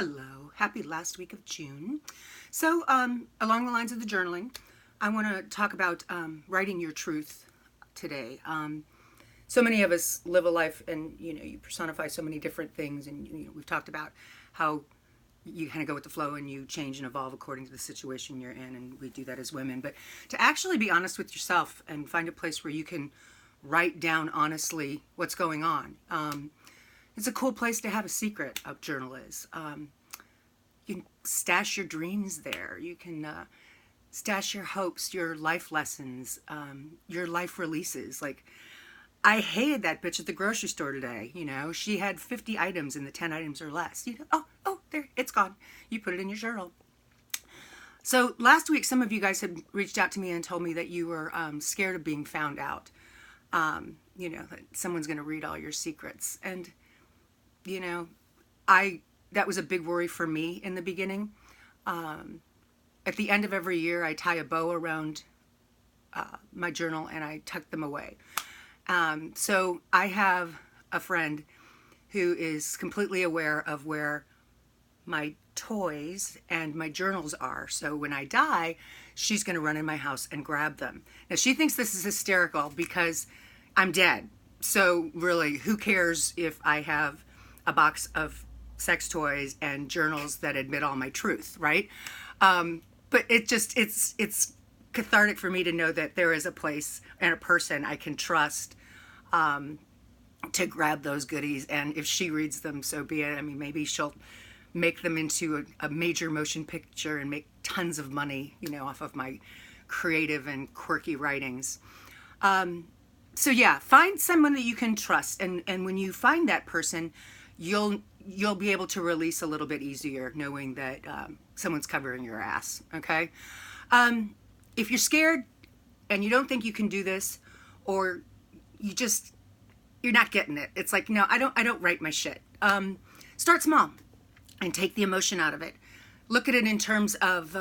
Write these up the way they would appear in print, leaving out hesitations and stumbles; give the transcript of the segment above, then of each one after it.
Hello, happy last week of June. So, along the lines of the journaling, I want to talk about writing your truth today. So many of us live a life, and you personify so many different things, and we've talked about how you kind of go with the flow and you change and evolve according to the situation you're in, and we do that as women. But to actually be honest with yourself and find a place where you can write down honestly what's going on. It's a cool place to have a secret. A journal is. You can stash your dreams there. You can stash your hopes, your life lessons, your life releases. Like, I hated that bitch at the grocery store today. She had 50 items in the 10 items or less. Oh, there, it's gone. You put it in your journal. So last week, some of you guys had reached out to me and told me that you were scared of being found out. That someone's going to read all your secrets. And that was a big worry for me in the beginning. At the end of every year, I tie a bow around my journal and I tuck them away. So I have a friend who is completely aware of where my toys and my journals are. So when I die, she's going to run in my house and grab them. Now, she thinks this is hysterical because I'm dead. So really, who cares if I have a box of sex toys and journals that admit all my truth, right? But it's cathartic for me to know that there is a place and a person I can trust to grab those goodies. And if she reads them, so be it. I mean, maybe she'll make them into a major motion picture and make tons of money, off of my creative and quirky writings. So yeah, find someone that you can trust. And when you find that person, you'll be able to release a little bit easier knowing that someone's covering your ass, okay? If you're scared and you don't think you can do this, or you're not getting it, it's like, no, I don't write my shit. Start small and take the emotion out of it. Look at it in terms of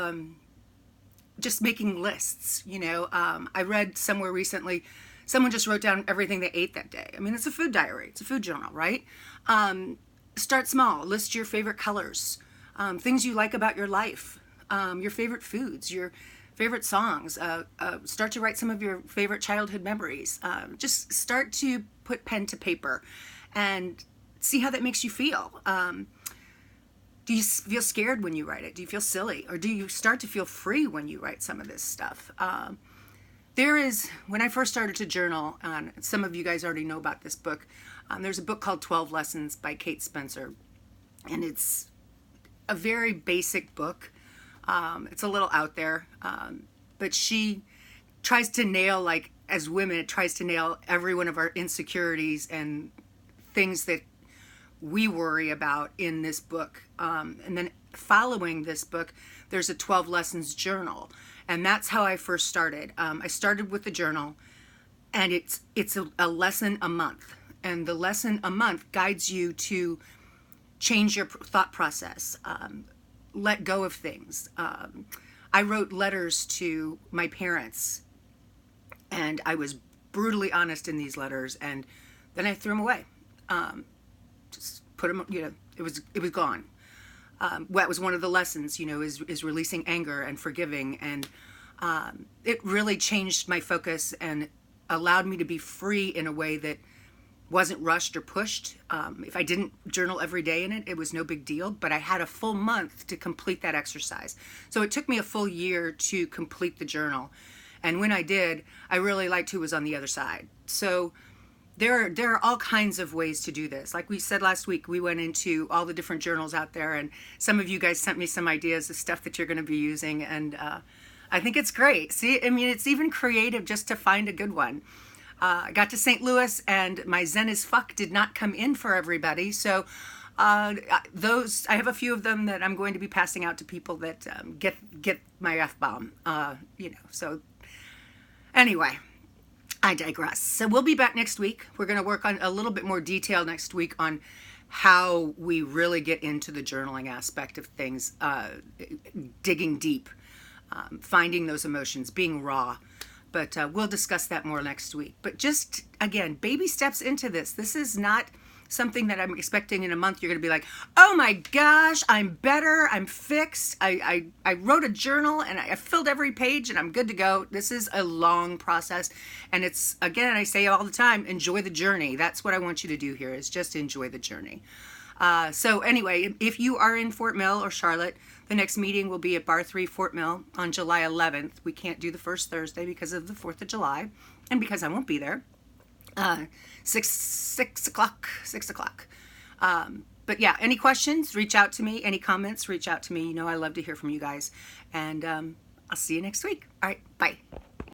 just making lists. I read somewhere recently, someone just wrote down everything they ate that day. I mean, it's a food diary. It's a food journal, right? Start small. List your favorite colors, things you like about your life, your favorite foods, your favorite songs. Start to write some of your favorite childhood memories. Just start to put pen to paper and see how that makes you feel. Do you feel scared when you write it? Do you feel silly? Or do you start to feel free when you write some of this stuff? When I first started to journal, some of you guys already know about this book. There's a book called 12 Lessons by Kate Spencer. And it's a very basic book. It's a little out there. But she tries to nail, like, as women, it tries to nail every one of our insecurities and things that we worry about in this book. And then following this book, there's a 12 Lessons journal. And that's how I first started. I started with the journal, and it's a lesson a month. And the lesson a month guides you to change your thought process, let go of things. I wrote letters to my parents, and I was brutally honest in these letters, and then I threw them away. Just put them, it was gone. That was one of the lessons, is releasing anger and forgiving. And it really changed my focus and allowed me to be free in a way that wasn't rushed or pushed. If I didn't journal every day in it, it was no big deal, but I had a full month to complete that exercise. So it took me a full year to complete the journal. And when I did, I really liked who was on the other side. So there are all kinds of ways to do this. Like we said last week, we went into all the different journals out there, and some of you guys sent me some ideas of stuff that you're going to be using, and I think it's great. See, I mean, it's even creative just to find a good one. I got to St. Louis, and my Zen as fuck did not come in for everybody, so I have a few of them that I'm going to be passing out to people that get my F-bomb, so anyway. I digress. So we'll be back next week. We're going to work on a little bit more detail next week on how we really get into the journaling aspect of things, digging deep, finding those emotions, being raw. But we'll discuss that more next week. But just, again, baby steps into this. This is not something that I'm expecting in a month, you're going to be like, oh my gosh, I'm better, I'm fixed, I wrote a journal and I filled every page and I'm good to go. This is a long process, and it's, again, I say all the time, enjoy the journey. That's what I want you to do here, is just enjoy the journey. So anyway, if you are in Fort Mill or Charlotte, the next meeting will be at Bar 3 Fort Mill on July 11th. We can't do the first Thursday because of the 4th of July and because I won't be there. 6 o'clock. But yeah, any questions, reach out to me. Any comments, reach out to me. You know I love to hear from you guys. And I'll see you next week. All right, bye.